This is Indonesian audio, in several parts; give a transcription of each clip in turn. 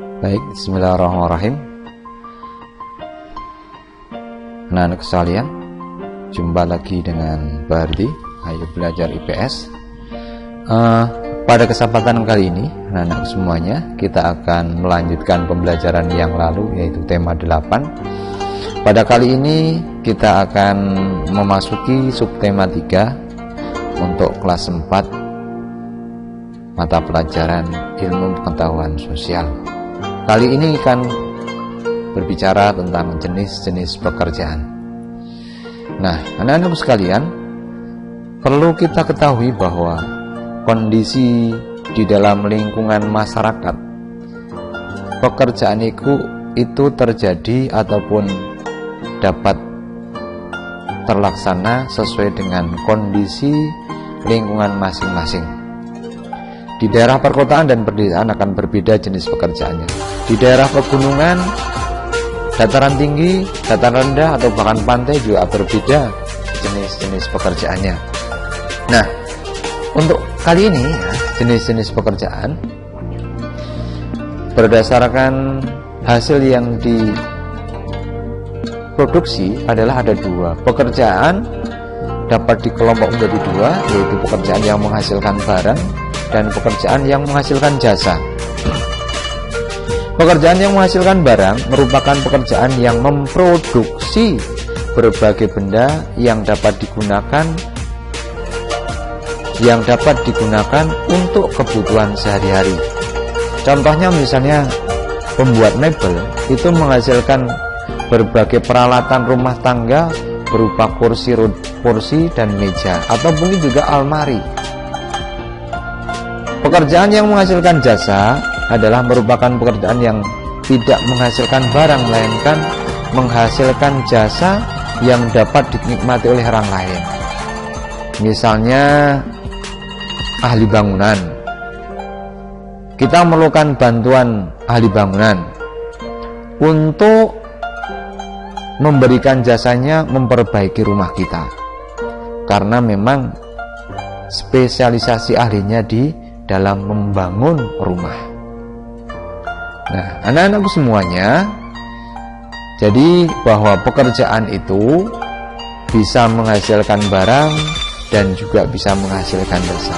Baik, bismillahirrahmanirrahim. Anak-anak sekalian, jumpa lagi dengan Bardi, Ayo Belajar IPS. Pada kesempatan kali ini, anak-anak semuanya, kita akan melanjutkan pembelajaran yang lalu, yaitu tema 8. Pada kali ini, kita akan memasuki subtema 3 untuk kelas 4 mata pelajaran ilmu pengetahuan sosial. Kali ini akan berbicara tentang jenis-jenis pekerjaan. Nah, anak-anak sekalian, perlu kita ketahui bahwa kondisi di dalam lingkungan masyarakat, pekerjaan itu terjadi ataupun dapat terlaksana sesuai dengan kondisi lingkungan masing-masing. Di daerah perkotaan dan pedesaan akan berbeda jenis pekerjaannya. Di daerah pegunungan, dataran tinggi, dataran rendah, atau bahkan pantai juga berbeda jenis-jenis pekerjaannya. Nah, untuk kali ini jenis-jenis pekerjaan berdasarkan hasil yang diproduksi adalah ada 2. Pekerjaan dapat dikelompok menjadi 2, yaitu pekerjaan yang menghasilkan barang dan pekerjaan yang menghasilkan jasa. Pekerjaan yang menghasilkan barang merupakan pekerjaan yang memproduksi berbagai benda yang dapat digunakan untuk kebutuhan sehari-hari. Contohnya misalnya pembuat mebel itu menghasilkan berbagai peralatan rumah tangga berupa kursi dan meja, atau mungkin juga almari. Pekerjaan yang menghasilkan jasa adalah merupakan pekerjaan yang tidak menghasilkan barang, melainkan menghasilkan jasa yang dapat dinikmati oleh orang lain. Misalnya ahli bangunan. Kita memerlukan bantuan ahli bangunan untuk memberikan jasanya memperbaiki rumah kita, karena memang spesialisasi ahlinya di dalam membangun rumah. Nah, anak-anakku semuanya, jadi bahwa pekerjaan itu bisa menghasilkan barang dan juga bisa menghasilkan jasa.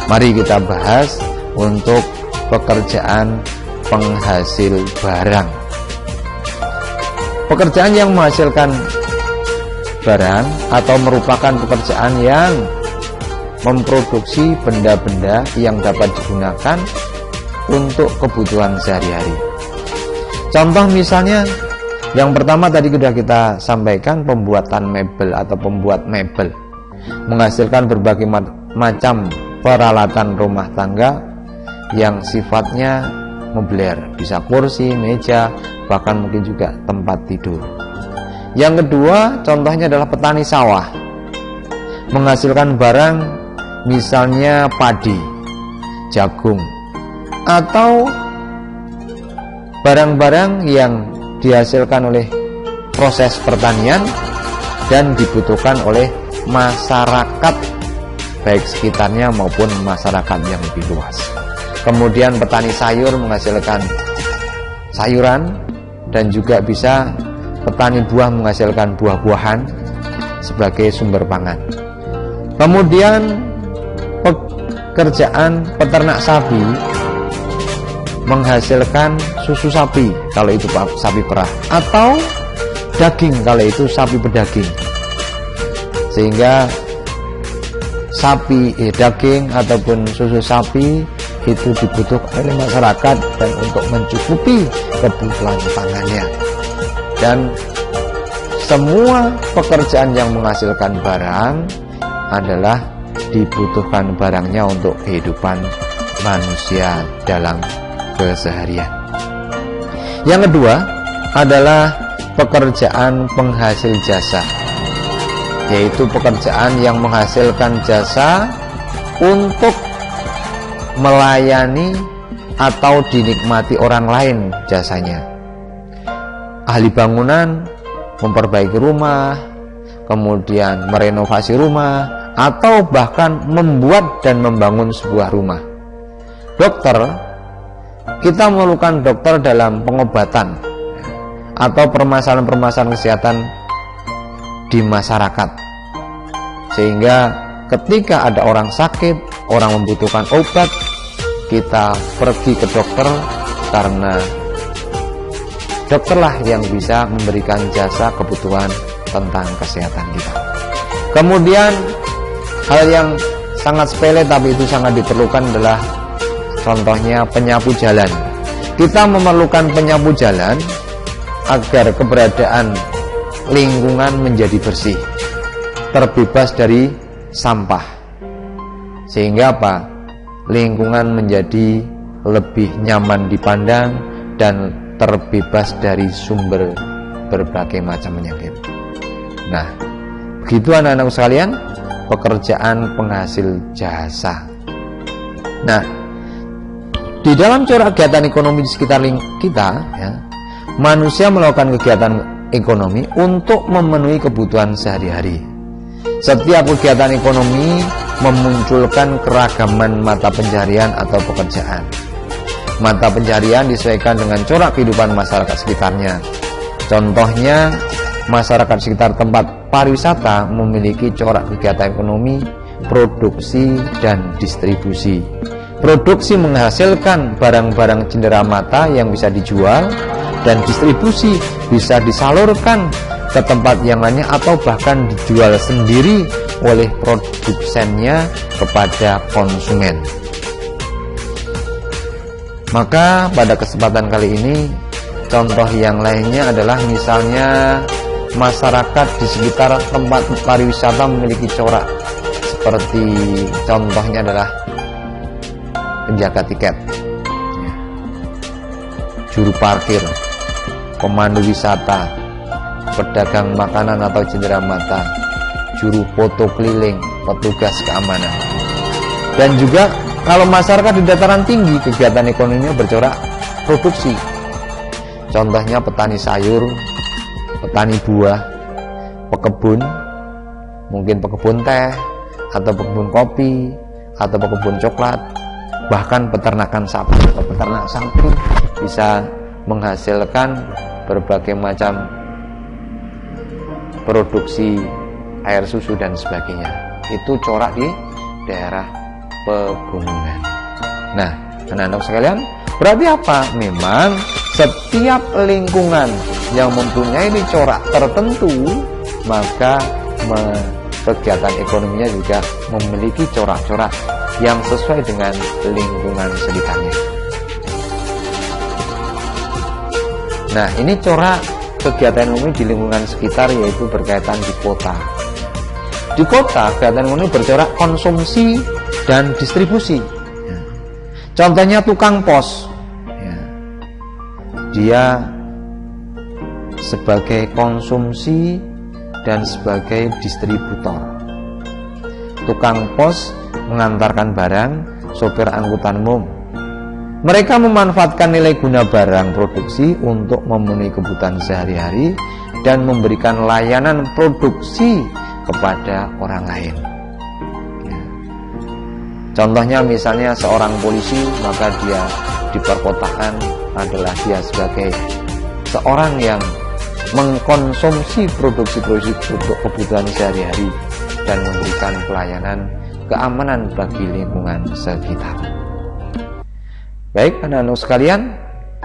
Mari kita bahas untuk pekerjaan penghasil barang. Pekerjaan yang menghasilkan barang atau merupakan pekerjaan yang memproduksi benda-benda yang dapat digunakan untuk kebutuhan sehari-hari. Contoh misalnya, yang pertama tadi sudah kita sampaikan, pembuatan mebel atau pembuat mebel menghasilkan berbagai macam peralatan rumah tangga yang sifatnya mobiler, bisa kursi, meja, bahkan mungkin juga tempat tidur. Yang kedua, contohnya adalah petani sawah menghasilkan barang misalnya padi, jagung, atau barang-barang yang dihasilkan oleh proses pertanian dan dibutuhkan oleh masyarakat baik sekitarnya maupun masyarakat yang lebih luas. Kemudian petani sayur menghasilkan sayuran, dan juga bisa petani buah menghasilkan buah-buahan sebagai sumber pangan. Kemudian pekerjaan peternak sapi menghasilkan susu sapi kalau itu sapi perah, atau daging kalau itu sapi pedaging. Sehingga daging ataupun susu sapi itu dibutuhkan oleh masyarakat dan untuk mencukupi kebutuhan pangannya. Dan semua pekerjaan yang menghasilkan barang adalah dibutuhkan barangnya untuk kehidupan manusia dalam keseharian. Yang kedua adalah pekerjaan penghasil jasa, yaitu pekerjaan yang menghasilkan jasa untuk melayani atau dinikmati orang lain jasanya. Ahli bangunan memperbaiki rumah, kemudian merenovasi rumah, atau bahkan membuat dan membangun sebuah rumah. Dokter kita memerlukan dokter dalam pengobatan atau permasalahan-permasalahan kesehatan di masyarakat, sehingga ketika ada orang sakit, orang membutuhkan obat, kita pergi ke dokter, karena dokterlah yang bisa memberikan jasa kebutuhan tentang kesehatan kita. Kemudian hal yang sangat sepele tapi itu sangat diperlukan adalah contohnya penyapu jalan. Kita memerlukan penyapu jalan agar keberadaan lingkungan menjadi bersih, terbebas dari sampah, sehingga apa? Lingkungan menjadi lebih nyaman dipandang dan terbebas dari sumber berbagai macam penyakit. Nah, begitu anak-anak sekalian, pekerjaan penghasil jasa. Nah, di dalam corak kegiatan ekonomi di sekitar kita, ya, manusia melakukan kegiatan ekonomi untuk memenuhi kebutuhan sehari-hari. Setiap kegiatan ekonomi memunculkan keragaman mata pencarian atau pekerjaan. Mata pencarian disesuaikan dengan corak kehidupan masyarakat sekitarnya. Contohnya, masyarakat sekitar tempat pariwisata memiliki corak kegiatan ekonomi, produksi, dan distribusi. Produksi menghasilkan barang-barang cendera mata yang bisa dijual, dan distribusi bisa disalurkan ke tempat yang lainnya atau bahkan dijual sendiri oleh produsennya kepada konsumen. Maka pada kesempatan kali ini, contoh yang lainnya adalah misalnya masyarakat di sekitar tempat pariwisata memiliki corak seperti contohnya adalah penjaga tiket, juru parkir, pemandu wisata, pedagang makanan atau cendera mata, juru foto keliling, petugas keamanan. Dan juga kalau masyarakat di dataran tinggi, kegiatan ekonominya bercorak produksi. Contohnya petani sayur, petani buah, pekebun, mungkin pekebun teh, atau pekebun kopi, atau pekebun coklat, bahkan peternakan sapi. Peternak sapi bisa menghasilkan berbagai macam produksi air susu dan sebagainya. Itu corak di daerah pegunungan. Nah, anak-anak sekalian, berarti apa? Memang setiap lingkungan yang mempunyai corak tertentu, maka kegiatan ekonominya juga memiliki corak-corak yang sesuai dengan lingkungan sekitarnya. Nah, ini corak kegiatan ekonomi di lingkungan sekitar, yaitu berkaitan di kota. Di kota, kegiatan ekonomi bercorak konsumsi dan distribusi. Contohnya tukang pos, dia sebagai konsumsi dan sebagai distributor. Tukang pos mengantarkan barang, sopir angkutan umum. Mereka memanfaatkan nilai guna barang produksi untuk memenuhi kebutuhan sehari-hari dan memberikan layanan produksi kepada orang lain. Contohnya misalnya seorang polisi, maka dia di perkotaan adalah dia sebagai seorang yang mengkonsumsi produksi-produksi untuk kebutuhan sehari-hari dan memberikan pelayanan keamanan bagi lingkungan sekitar. Baik anak-anak sekalian,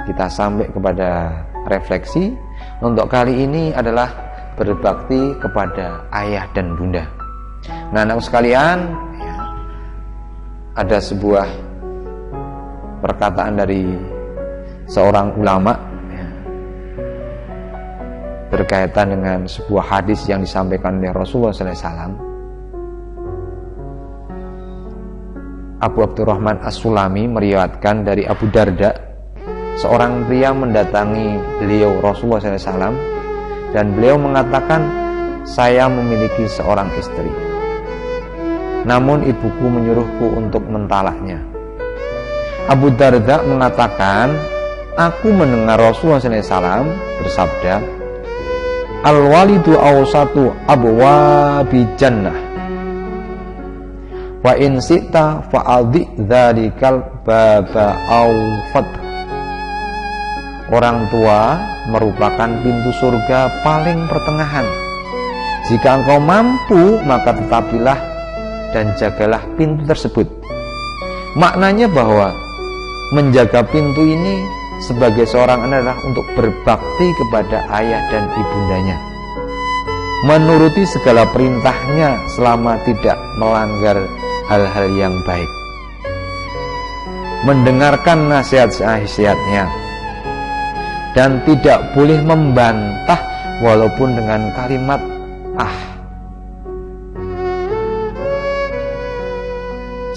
kita sampai kepada refleksi. Untuk kali ini adalah berbakti kepada ayah dan bunda. Nah, anak sekalian, ada sebuah perkataan dari seorang ulama berkaitan dengan sebuah hadis yang disampaikan oleh Rasulullah SAW. Abu Abdurrahman As-Sulami meriwayatkan dari Abu Darda, seorang pria mendatangi beliau Rasulullah SAW dan beliau mengatakan, saya memiliki seorang istri, namun ibuku menyuruhku untuk mentalaknya. Abu Darda mengatakan, aku mendengar Rasulullah SAW bersabda, al-walidu awsatu abwabi jannah, wa in sita fa'adhi dzalikal baba aw Orang tua merupakan pintu surga paling pertengahan. Jika engkau mampu, maka tetapilah dan jagalah pintu tersebut. Maknanya bahwa menjaga pintu ini sebagai seorang anak adalah untuk berbakti kepada ayah dan ibundanya, menuruti segala perintahnya selama tidak melanggar hal-hal yang baik, mendengarkan nasihat-nasihatnya, dan tidak boleh membantah walaupun dengan kalimat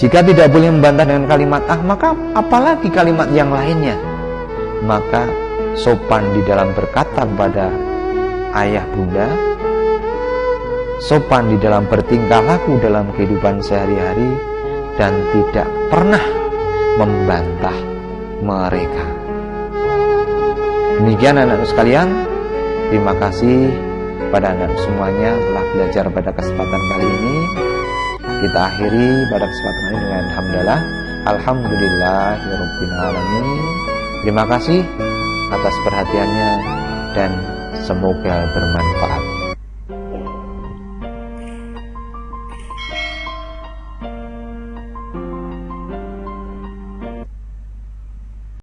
Jika tidak boleh membantah dengan kalimat maka apalagi kalimat yang lainnya. Maka sopan di dalam berkata kepada ayah bunda, sopan di dalam bertingkah laku dalam kehidupan sehari-hari, dan tidak pernah membantah mereka. Demikian anak-anak sekalian, terima kasih pada anak semuanya telah belajar pada kesempatan kali ini. Kita akhiri pada kesempatan ini dengan hamdalah, alhamdulillahirabbil alamin. Terima kasih atas perhatiannya dan semoga bermanfaat.